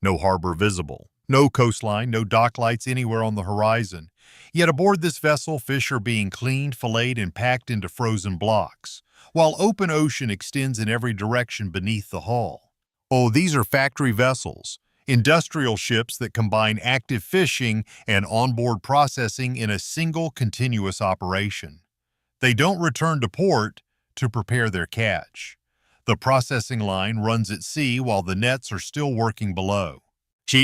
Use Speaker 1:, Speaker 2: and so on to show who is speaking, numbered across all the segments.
Speaker 1: No harbor visible. No coastline, no dock lights anywhere on the horizon. Yet aboard this vessel, fish are being cleaned, filleted, and packed into frozen blocks, while open ocean extends in every direction beneath the hull. Oh, these are factory vessels, industrial ships that combine active fishing and onboard processing in a single continuous operation. They don't return to port to prepare their catch. The processing line runs at sea while the nets are still working below.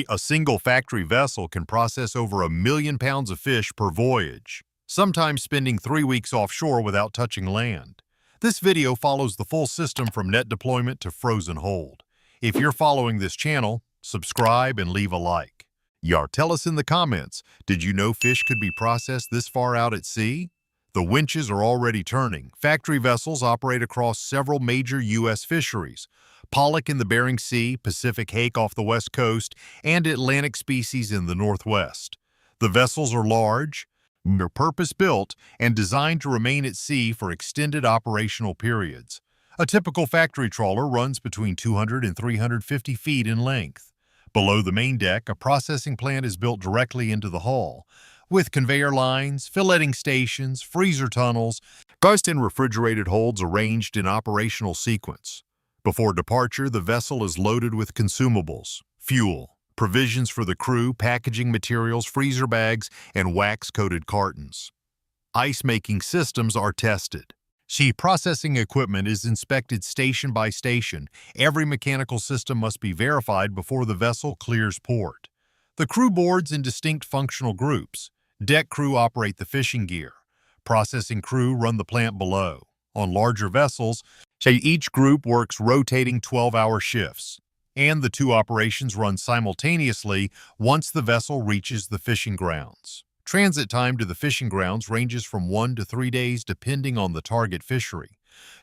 Speaker 1: A single factory vessel can process over 1 million pounds of fish per voyage, sometimes spending 3 weeks offshore without touching land. This video follows the full system from net deployment to frozen hold. If you're following this channel, subscribe and leave a like. Tell us in the comments, did you know fish could be processed this far out at sea? The winches are already turning. Factory vessels operate across several major U.S. fisheries: pollock in the Bering Sea, Pacific hake off the west coast, and Atlantic species in the northwest. The vessels are large, they're purpose-built, and designed to remain at sea for extended operational periods. A typical factory trawler runs between 200 and 350 feet in length. Below the main deck, a processing plant is built directly into the hull, with conveyor lines, filleting stations, freezer tunnels, and refrigerated holds arranged in operational sequence. Before departure, the vessel is loaded with consumables, fuel, provisions for the crew, packaging materials, freezer bags, and wax-coated cartons. Ice-making systems are tested. Processing equipment is inspected station by station. Every mechanical system must be verified before the vessel clears port. The crew boards in distinct functional groups. Deck crew operate the fishing gear. Processing crew run the plant below. On larger vessels, each group works rotating 12-hour shifts, and the two operations run simultaneously once the vessel reaches the fishing grounds. Transit time to the fishing grounds ranges from 1 to 3 days depending on the target fishery.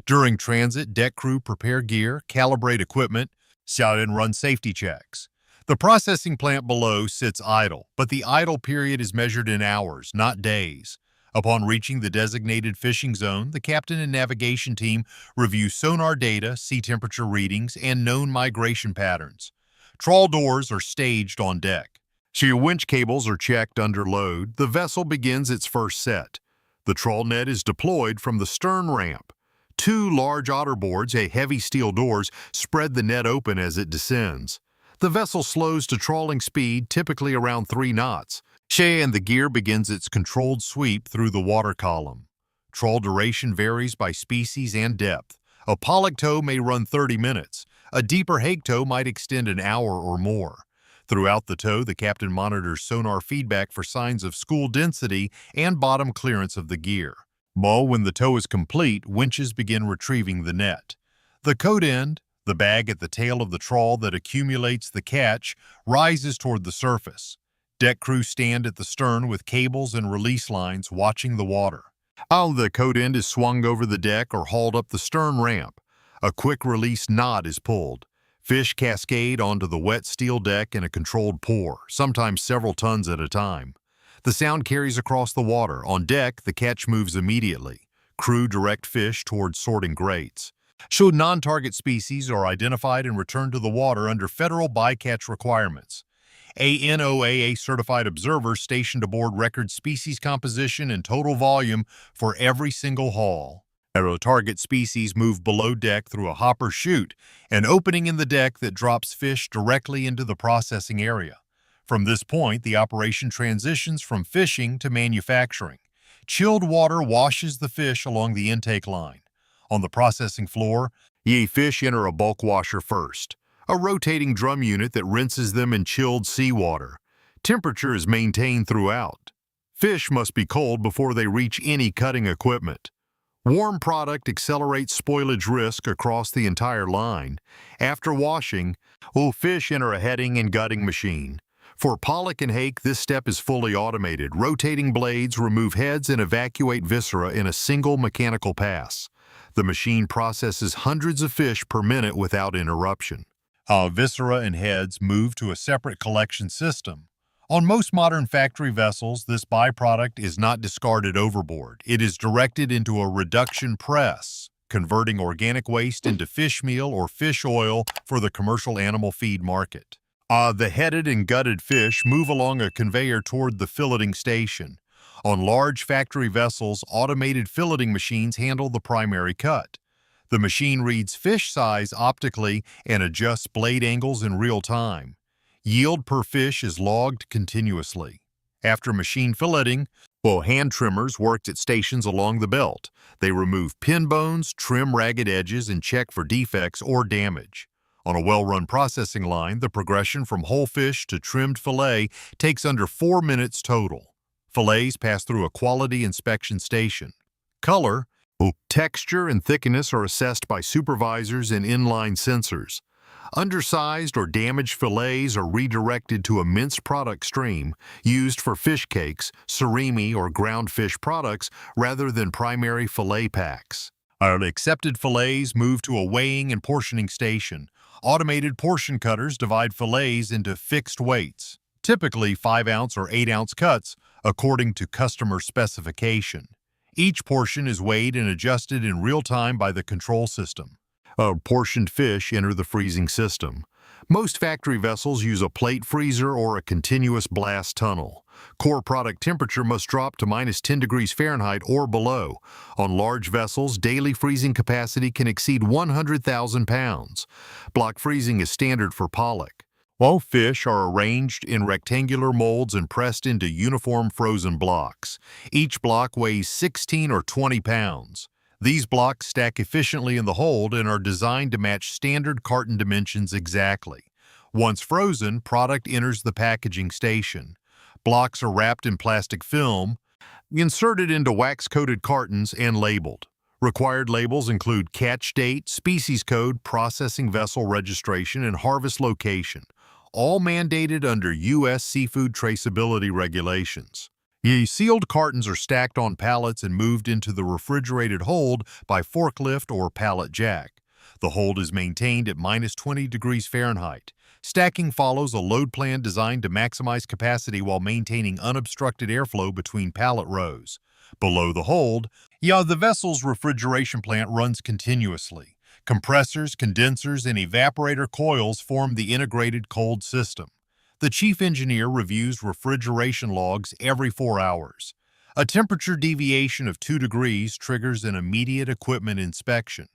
Speaker 1: During transit, deck crew prepare gear, calibrate equipment, and run safety checks. The processing plant below sits idle, but the idle period is measured in hours, not days. Upon reaching the designated fishing zone, the captain and navigation team review sonar data, sea temperature readings, and known migration patterns. Trawl doors are staged on deck. Winch cables are checked under load. The vessel begins its first set. The trawl net is deployed from the stern ramp. 2 large otter boards, heavy steel doors, spread the net open as it descends. The vessel slows to trawling speed, typically around 3 knots, and the gear begins its controlled sweep through the water column. Trawl duration varies by species and depth. A pollock tow may run 30 minutes. A deeper hake tow might extend an hour or more. Throughout the tow, the captain monitors sonar feedback for signs of school density and bottom clearance of the gear. When the tow is complete, winches begin retrieving the net. The coat end, the bag at the tail of the trawl that accumulates the catch, rises toward the surface. Deck crew stand at the stern with cables and release lines watching the water. The coat end is swung over the deck or hauled up the stern ramp. A quick release knot is pulled. Fish cascade onto the wet steel deck in a controlled pour, sometimes several tons at a time. The sound carries across the water. On deck, the catch moves immediately. Crew direct fish towards sorting grates. Non-target species are identified and returned to the water under federal bycatch requirements. A NOAA-certified observer stationed aboard records species composition and total volume for every single haul. Target species move below deck through a hopper chute, an opening in the deck that drops fish directly into the processing area. From this point, the operation transitions from fishing to manufacturing. Chilled water washes the fish along the intake line. On the processing floor, fish enter a bulk washer first, a rotating drum unit that rinses them in chilled seawater. Temperature is maintained throughout. Fish must be cold before they reach any cutting equipment. Warm product accelerates spoilage risk across the entire line. After washing, fish enter a heading and gutting machine. For pollock and hake, this step is fully automated. Rotating blades remove heads and evacuate viscera in a single mechanical pass. The machine processes hundreds of fish per minute without interruption. Viscera and heads move to a separate collection system. On most modern factory vessels, this byproduct is not discarded overboard. It is directed into a reduction press, converting organic waste into fish meal or fish oil for the commercial animal feed market. The headed and gutted fish move along a conveyor toward the filleting station. On large factory vessels, automated filleting machines handle the primary cut. The machine reads fish size optically and adjusts blade angles in real time. Yield per fish is logged continuously. After machine filleting, hand trimmers worked at stations along the belt. They remove pin bones, trim ragged edges, and check for defects or damage. On a well-run processing line, the progression from whole fish to trimmed fillet takes under 4 minutes total. Fillets pass through a quality inspection station. Color, texture, and thickness are assessed by supervisors and inline sensors. Undersized or damaged fillets are redirected to a minced product stream used for fish cakes, surimi, or ground fish products rather than primary fillet packs. Accepted fillets move to a weighing and portioning station. Automated portion cutters divide fillets into fixed weights, typically 5-ounce or 8-ounce cuts, according to customer specification. Each portion is weighed and adjusted in real time by the control system. Portioned fish enter the freezing system. Most factory vessels use a plate freezer or a continuous blast tunnel. Core product temperature must drop to -10 degrees Fahrenheit or below. On large vessels, daily freezing capacity can exceed 100,000 pounds. Block freezing is standard for pollock. All fish are arranged in rectangular molds and pressed into uniform frozen blocks. Each block weighs 16 or 20 pounds. These blocks stack efficiently in the hold and are designed to match standard carton dimensions exactly. Once frozen, product enters the packaging station. Blocks are wrapped in plastic film, inserted into wax-coated cartons, and labeled. Required labels include catch date, species code, processing vessel registration, and harvest location, all mandated under U.S. seafood traceability regulations. Sealed cartons are stacked on pallets and moved into the refrigerated hold by forklift or pallet jack. The hold is maintained at -20 degrees Fahrenheit. Stacking follows a load plan designed to maximize capacity while maintaining unobstructed airflow between pallet rows. Below the hold, the vessel's refrigeration plant runs continuously. Compressors, condensers, and evaporator coils form the integrated cold system. The chief engineer reviews refrigeration logs every 4 hours. A temperature deviation of 2 degrees triggers an immediate equipment inspection.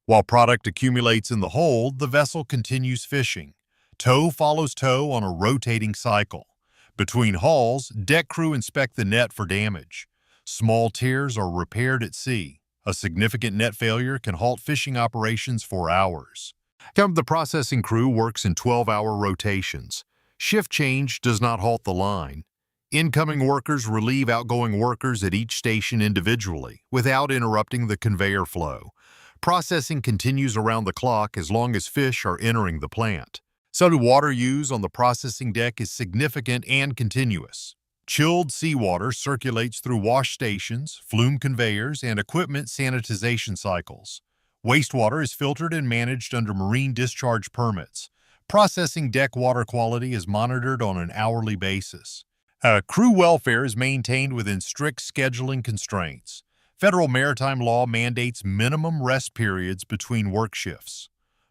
Speaker 1: While product accumulates in the hold, the vessel continues fishing. Tow follows tow on a rotating cycle. Between hauls, deck crew inspect the net for damage. Small tears are repaired at sea. A significant net failure can halt fishing operations for hours. The processing crew works in 12-hour rotations. Shift change does not halt the line. Incoming workers relieve outgoing workers at each station individually, without interrupting the conveyor flow. Processing continues around the clock as long as fish are entering the plant. So the water use on the processing deck is significant and continuous. Chilled seawater circulates through wash stations, flume conveyors, and equipment sanitization cycles. Wastewater is filtered and managed under marine discharge permits. Processing deck water quality is monitored on an hourly basis. Crew welfare is maintained within strict scheduling constraints. Federal maritime law mandates minimum rest periods between work shifts.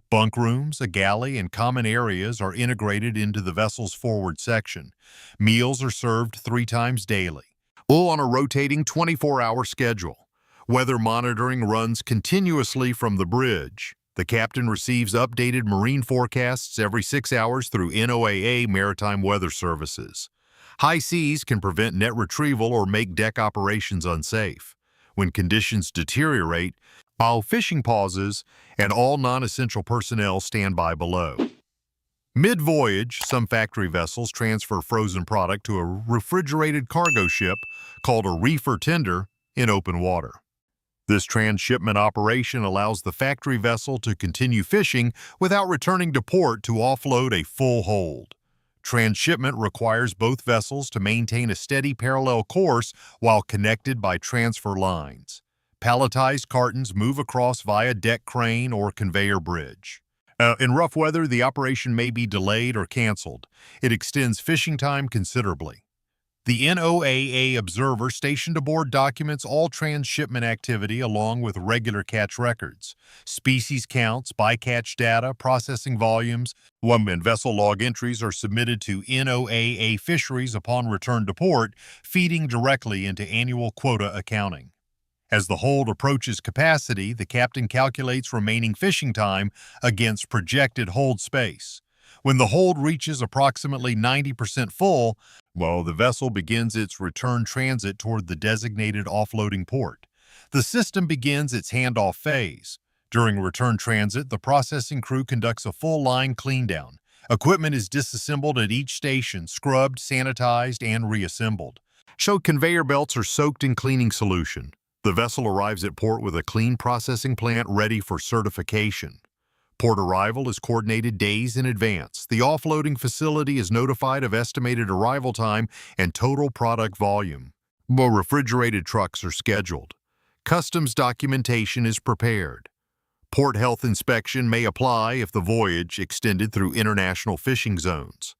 Speaker 1: Bunk rooms, a galley, and common areas are integrated into the vessel's forward section. Meals are served 3 times daily, all on a rotating 24-hour schedule. Weather monitoring runs continuously from the bridge. The captain receives updated marine forecasts every 6 hours through NOAA Maritime Weather Services. High seas can prevent net retrieval or make deck operations unsafe. When conditions deteriorate, all fishing pauses and all non-essential personnel stand by below. Mid-voyage, some factory vessels transfer frozen product to a refrigerated cargo ship called a reefer tender in open water. This transshipment operation allows the factory vessel to continue fishing without returning to port to offload a full hold. Transshipment requires both vessels to maintain a steady parallel course while connected by transfer lines. Palletized cartons move across via deck crane or conveyor bridge. In rough weather, the operation may be delayed or canceled. It extends fishing time considerably. The NOAA observer stationed aboard documents all transshipment activity along with regular catch records, species counts, bycatch data, processing volumes. One vessel log entries are submitted to NOAA fisheries upon return to port, feeding directly into annual quota accounting. As the hold approaches capacity, the captain calculates remaining fishing time against projected hold space. When the hold reaches approximately 90% full, the vessel begins its return transit toward the designated offloading port. The system begins its handoff phase. During return transit, the processing crew conducts a full line clean-down. Equipment is disassembled at each station, scrubbed, sanitized, and reassembled. Conveyor belts are soaked in cleaning solution. The vessel arrives at port with a clean processing plant ready for certification. Port arrival is coordinated days in advance. The offloading facility is notified of estimated arrival time and total product volume. Refrigerated trucks are scheduled. Customs documentation is prepared. Port health inspection may apply if the voyage extended through international fishing zones.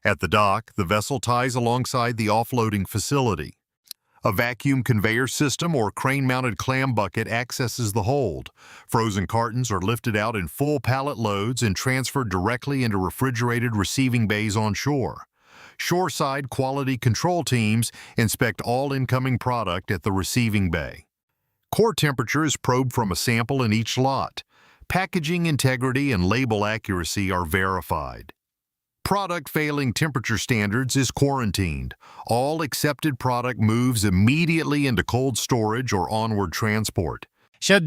Speaker 1: At the dock, the vessel ties alongside the offloading facility. A vacuum conveyor system or crane-mounted clam bucket accesses the hold. Frozen cartons are lifted out in full pallet loads and transferred directly into refrigerated receiving bays on shore. Shoreside quality control teams inspect all incoming product at the receiving bay. Core temperature is probed from a sample in each lot. Packaging integrity and label accuracy are verified. Product failing temperature standards is quarantined. All accepted product moves immediately into cold storage or onward transport.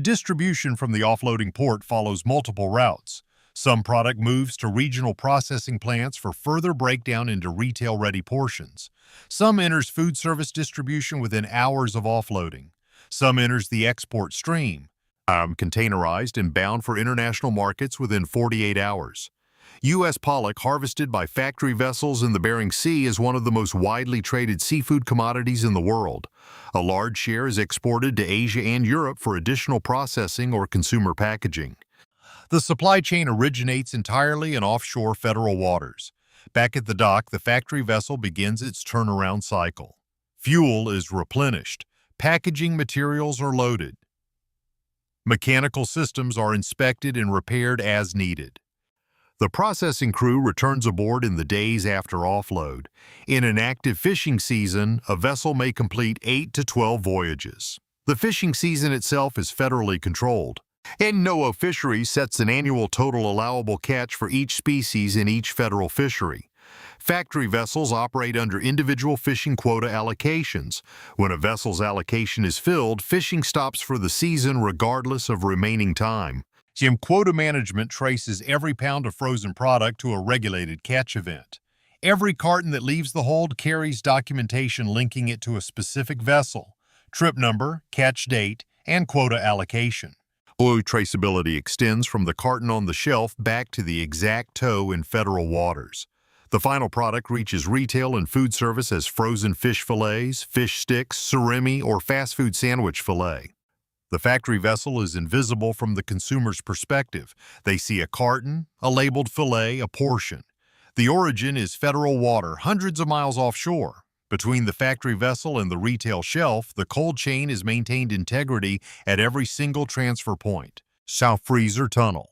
Speaker 1: Distribution from the offloading port follows multiple routes. Some product moves to regional processing plants for further breakdown into retail-ready portions. Some enters food service distribution within hours of offloading. Some enters the export stream, containerized and bound for international markets within 48 hours. U.S. pollock harvested by factory vessels in the Bering Sea is one of the most widely traded seafood commodities in the world. A large share is exported to Asia and Europe for additional processing or consumer packaging. The supply chain originates entirely in offshore federal waters. Back at the dock, the factory vessel begins its turnaround cycle. Fuel is replenished. Packaging materials are loaded. Mechanical systems are inspected and repaired as needed. The processing crew returns aboard in the days after offload. In an active fishing season, a vessel may complete 8 to 12 voyages. The fishing season itself is federally controlled. And NOAA Fisheries sets an annual total allowable catch for each species in each federal fishery. Factory vessels operate under individual fishing quota allocations. When a vessel's allocation is filled, fishing stops for the season regardless of remaining time. Quota management traces every pound of frozen product to a regulated catch event. Every carton that leaves the hold carries documentation linking it to a specific vessel, trip number, catch date, and quota allocation. Traceability extends from the carton on the shelf back to the exact tow in federal waters. The final product reaches retail and food service as frozen fish fillets, fish sticks, surimi, or fast food sandwich fillet. The factory vessel is invisible from the consumer's perspective. They see a carton, a labeled fillet, a portion. The origin is federal water, hundreds of miles offshore. Between the factory vessel and the retail shelf, the cold chain is maintained integrity at every single transfer point. South freezer tunnel,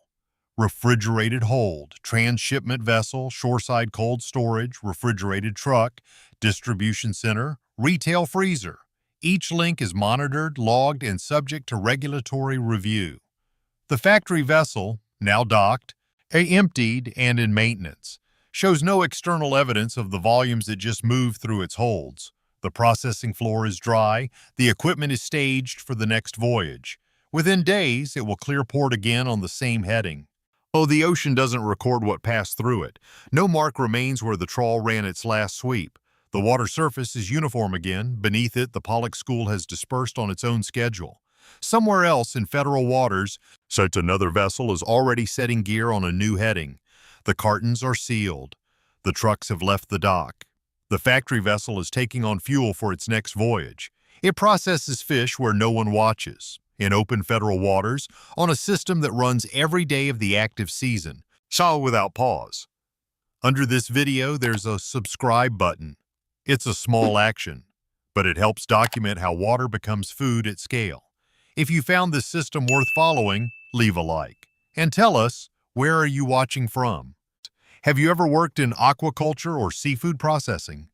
Speaker 1: refrigerated hold, transshipment vessel, shoreside cold storage, refrigerated truck, distribution center, retail freezer. Each link is monitored, logged, and subject to regulatory review. The factory vessel, now docked, emptied, and in maintenance, shows no external evidence of the volumes that just moved through its holds. The processing floor is dry, the equipment is staged for the next voyage. Within days, it will clear port again on the same heading. The ocean doesn't record what passed through it. No mark remains where the trawl ran its last sweep. The water surface is uniform again. Beneath it, the pollock school has dispersed on its own schedule. Somewhere else in federal waters, such another vessel is already setting gear on a new heading. The cartons are sealed. The trucks have left the dock. The factory vessel is taking on fuel for its next voyage. It processes fish where no one watches, in open federal waters, on a system that runs every day of the active season, without pause. Under this video, there's a subscribe button. It's a small action, but it helps document how water becomes food at scale. If you found this system worth following, leave a like. And tell us, where are you watching from? Have you ever worked in aquaculture or seafood processing?